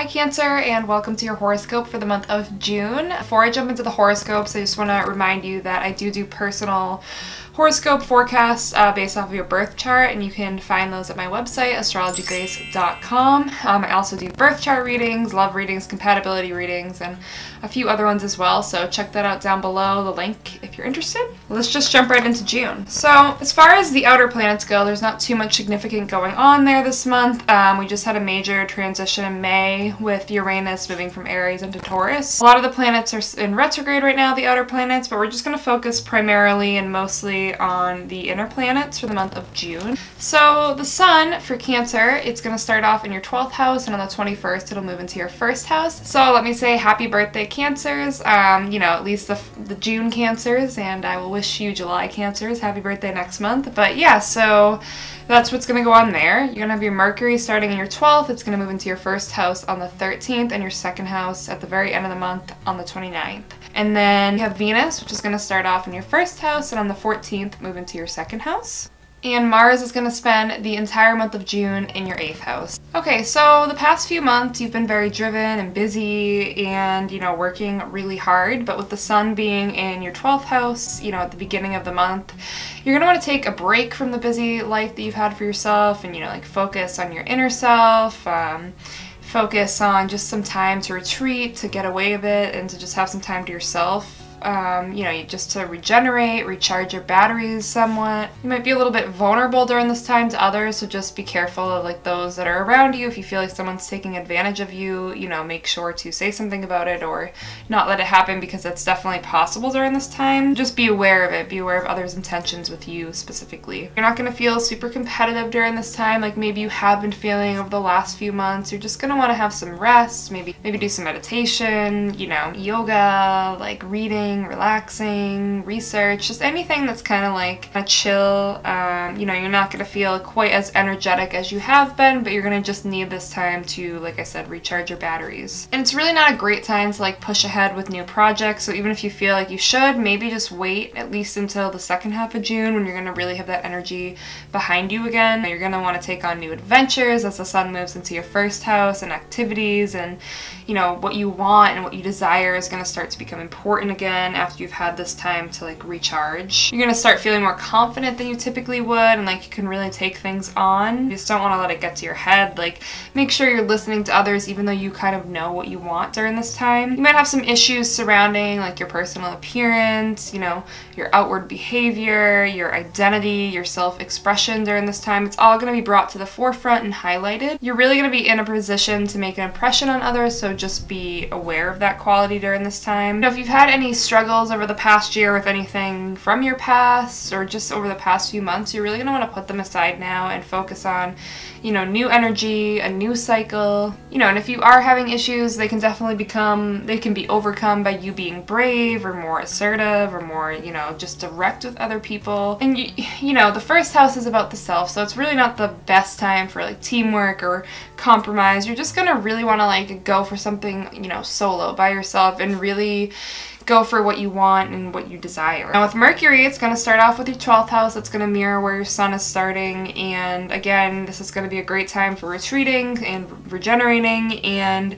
Hi Cancer, and welcome to your horoscope for the month of June. Before I jump into the horoscopes, I just want to remind you that I do personal horoscope forecasts based off of your birth chart, and you can find those at my website, astrologygrace.com. I also do birth chart readings, love readings, compatibility readings, and a few other ones as well, so check that out down below, the link if you're interested. Let's just jump right into June. So as far as the outer planets go, there's not too much significant going on there this month. We just had a major transition in May with Uranus moving from Aries into Taurus. A lot of the planets are in retrograde right now, the outer planets, but we're just going to focus primarily and mostly on the inner planets for the month of June. So the Sun for Cancer, it's going to start off in your 12th house, and on the 21st it'll move into your 1st house. So let me say happy birthday Cancers, you know, at least the June Cancers, and I will wish you July Cancers happy birthday next month. But yeah, so that's what's going to go on there. You're going to have your Mercury starting in your 12th. It's going to move into your 1st house on the 13th and your 2nd house at the very end of the month on the 29th. And then you have Venus, which is going to start off in your 1st house, and on the 14th move into your 2nd house. And Mars is going to spend the entire month of June in your 8th house. Okay, so the past few months you've been very driven and busy and, you know, working really hard, but with the Sun being in your 12th house, you know, at the beginning of the month, you're going to want to take a break from the busy life that you've had for yourself and, you know, like focus on your inner self, focus on just some time to retreat, to get away a bit, and to just have some time to yourself. You know, just to regenerate, recharge your batteries somewhat. You might be a little bit vulnerable during this time to others, so just be careful of like those that are around you. If you feel like someone's taking advantage of you, you know, make sure to say something about it or not let it happen, because that's definitely possible during this time. Just be aware of it. Be aware of others' intentions with you specifically. You're not going to feel super competitive during this time like maybe you have been feeling over the last few months. You're just going to want to have some rest, maybe do some meditation, you know, yoga, like reading, relaxing, research, just anything that's kind of like a chill. You know, you're not going to feel quite as energetic as you have been, but you're going to just need this time to, like I said, recharge your batteries. And it's really not a great time to like push ahead with new projects, so even if you feel like you should, maybe just wait at least until the 2nd half of June when you're going to really have that energy behind you again. You're going to want to take on new adventures as the Sun moves into your 1st house, and activities, and you know, what you want and what you desire is going to start to become important again after you've had this time to like recharge. You're going to start feeling more confident than you typically would, and like you can really take things on. You just don't want to let it get to your head. Like, make sure you're listening to others even though you kind of know what you want during this time. You might have some issues surrounding like your personal appearance, you know, your outward behavior, your identity, your self-expression during this time. It's all going to be brought to the forefront and highlighted. You're really going to be in a position to make an impression on others, so just be aware of that quality during this time. Now, if you've had any struggles over the past year with anything from your past or just over the past few months, you're really going to want to put them aside now and focus on, you know, new energy, a new cycle, you know. And if you are having issues, they can definitely be overcome by you being brave or more assertive or more, you know, just direct with other people. And you know, the 1st house is about the self, so it's really not the best time for like teamwork or compromise. You're just gonna really want to like go for something, you know, solo by yourself and really go for what you want and what you desire. Now with Mercury, it's going to start off with your 12th house. It's going to mirror where your Sun is starting, and again, this is going to be a great time for retreating and regenerating, and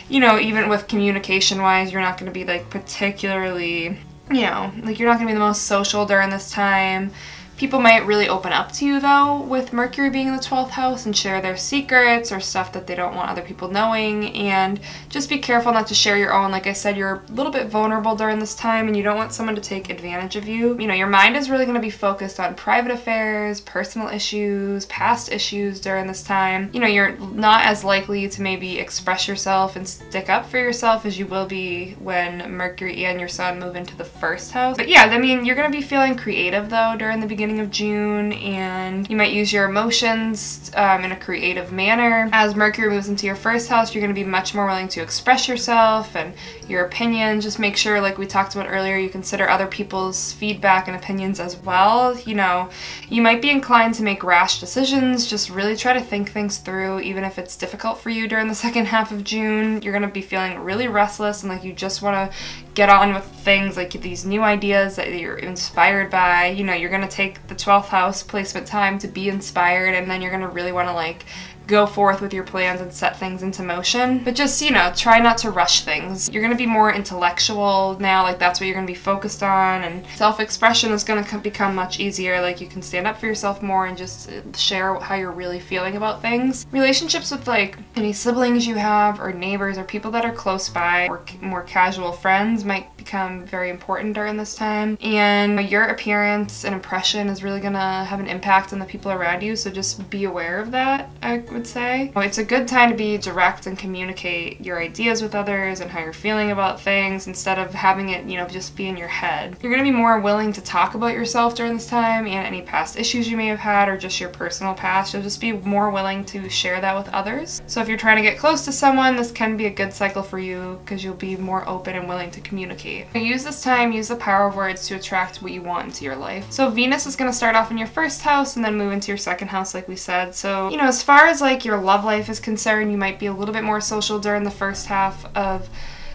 you know, even with communication wise, you're not going to be like particularly, you know, like you're not going to be the most social during this time. People might really open up to you though with Mercury being in the 12th house and share their secrets or stuff that they don't want other people knowing, and just be careful not to share your own. Like I said, you're a little bit vulnerable during this time and you don't want someone to take advantage of you. You know, your mind is really going to be focused on private affairs, personal issues, past issues during this time. You know, you're not as likely to maybe express yourself and stick up for yourself as you will be when Mercury and your Sun move into the 1st house. But yeah, I mean, you're going to be feeling creative though during the beginning of June, and you might use your emotions in a creative manner. As Mercury moves into your 1st house, you're going to be much more willing to express yourself and your opinion. Just make sure, like we talked about earlier, you consider other people's feedback and opinions as well. You know, you might be inclined to make rash decisions. Just really try to think things through, even if it's difficult for you during the 2nd half of June. You're going to be feeling really restless and like you just want to get on with things, like these new ideas that you're inspired by. You know, you're going to take the 12th house placement time to be inspired, and then you're going to really want to like go forth with your plans and set things into motion. But just, you know, try not to rush things. You're going to be more intellectual now, like that's what you're going to be focused on, and self-expression is going to become much easier. Like you can stand up for yourself more and just share how you're really feeling about things. Relationships with like any siblings you have or neighbors or people that are close by or more casual friends might become very important during this time. And your appearance and impression is really gonna have an impact on the people around you, so just be aware of that, I would say. It's a good time to be direct and communicate your ideas with others and how you're feeling about things instead of having it, you know, just be in your head. You're gonna be more willing to talk about yourself during this time and any past issues you may have had or just your personal past. You'll just be more willing to share that with others. So if you're trying to get close to someone, this can be a good cycle for you because you'll be more open and willing to communicate. Use this time, use the power of words to attract what you want into your life. So Venus is going to start off in your first house and then move into your second house, like we said. So, you know, as far as like your love life is concerned, you might be a little bit more social during the first half of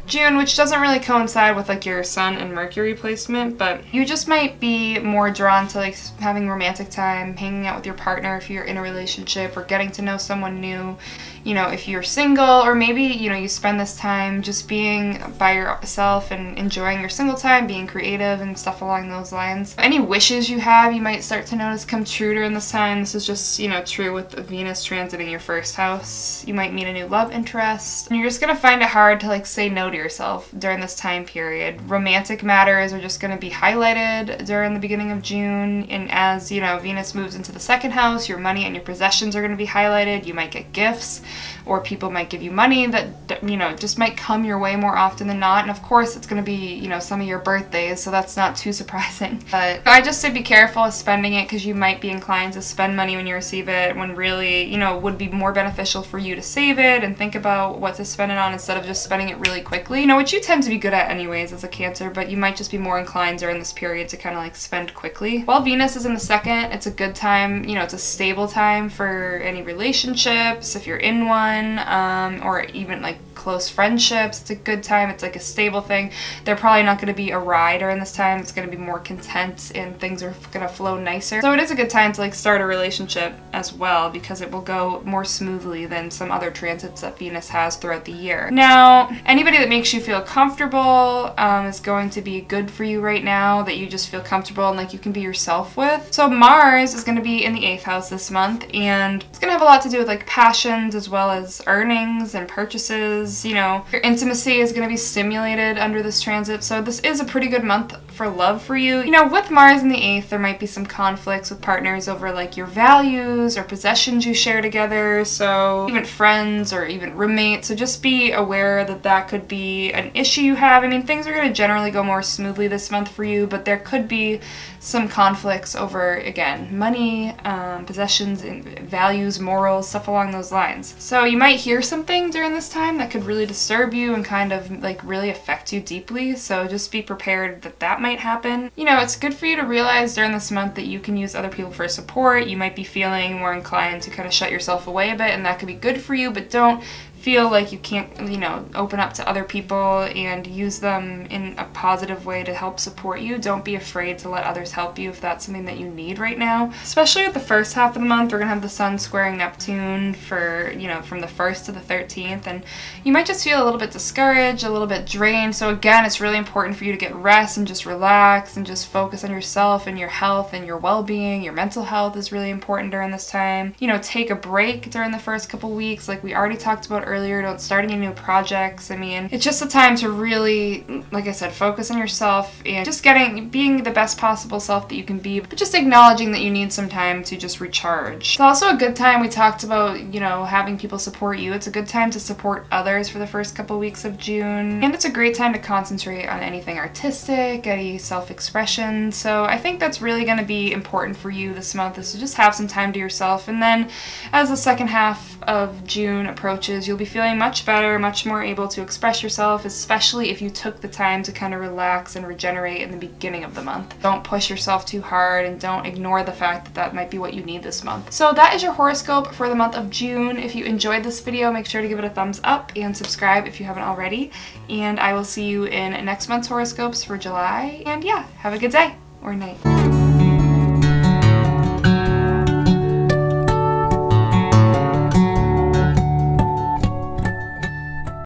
June, which doesn't really coincide with like your Sun and Mercury placement, but you just might be more drawn to like having romantic time, hanging out with your partner if you're in a relationship, or getting to know someone new. You know, if you're single, or maybe, you know, you spend this time just being by yourself and enjoying your single time, being creative and stuff along those lines. Any wishes you have, you might start to notice come true during this time. This is just, you know, true with Venus transiting your first house. You might meet a new love interest, and you're just gonna find it hard to like say no to yourself during this time period. Romantic matters are just gonna be highlighted during the beginning of June, and as, you know, Venus moves into the second house, your money and your possessions are gonna be highlighted. You might get gifts, or people might give you money that, you know, just might come your way more often than not. And of course it's going to be, you know, some of your birthdays, so that's not too surprising. But I just say be careful of spending it, because you might be inclined to spend money when you receive it, when really, you know, it would be more beneficial for you to save it and think about what to spend it on instead of just spending it really quickly. You know, which you tend to be good at anyways as a Cancer, but you might just be more inclined during this period to kind of like spend quickly. While Venus is in the second, it's a good time, you know, it's a stable time for any relationships, if you're in one, or even like close friendships. It's a good time. It's like a stable thing. They're probably not going to be a ride during this time. It's going to be more content and things are going to flow nicer. So it is a good time to like start a relationship as well, because it will go more smoothly than some other transits that Venus has throughout the year. Now, anybody that makes you feel comfortable is going to be good for you right now, that you just feel comfortable and like you can be yourself with. So Mars is going to be in the 8th house this month, and it's going to have a lot to do with like passions as well as earnings and purchases. You know, your intimacy is going to be stimulated under this transit, so this is a pretty good month for love for you. You know, with Mars in the 8th, there might be some conflicts with partners over like your values or possessions you share together, so even friends or even roommates, so just be aware that that could be an issue you have. I mean, things are going to generally go more smoothly this month for you, but there could be some conflicts over, again, money, possessions, and values, morals, stuff along those lines. So you might hear something during this time that could really disturb you and kind of like really affect you deeply, so just be prepared that that might happen. You know, it's good for you to realize during this month that you can use other people for support. You might be feeling more inclined to kind of shut yourself away a bit, and that could be good for you, but don't feel like you can't, you know, open up to other people and use them in a positive way to help support you. Don't be afraid to let others help you if that's something that you need right now. Especially with the first half of the month, we're gonna have the Sun squaring Neptune for, you know, from the 1st to the 13th, and you might just feel a little bit discouraged, a little bit drained. So again, it's really important for you to get rest and just relax and just focus on yourself and your health and your well-being. Your mental health is really important during this time. You know, take a break during the first couple weeks, like we already talked about earlier. Don't start any new projects. I mean, it's just a time to really, like I said, focus on yourself and just being the best possible self that you can be, but just acknowledging that you need some time to just recharge. It's also a good time, we talked about, you know, having people support you. It's a good time to support others for the first couple weeks of June, and it's a great time to concentrate on anything artistic, any self-expression. So I think that's really going to be important for you this month, is to just have some time to yourself. And then as the second half of June approaches, you'll be feeling much better, much more able to express yourself, especially if you took the time to kind of relax and regenerate in the beginning of the month. Don't push yourself too hard, and don't ignore the fact that that might be what you need this month. So that is your horoscope for the month of June. If you enjoyed this video, make sure to give it a thumbs up and subscribe if you haven't already. And I will see you in next month's horoscopes for July. And yeah, have a good day or night.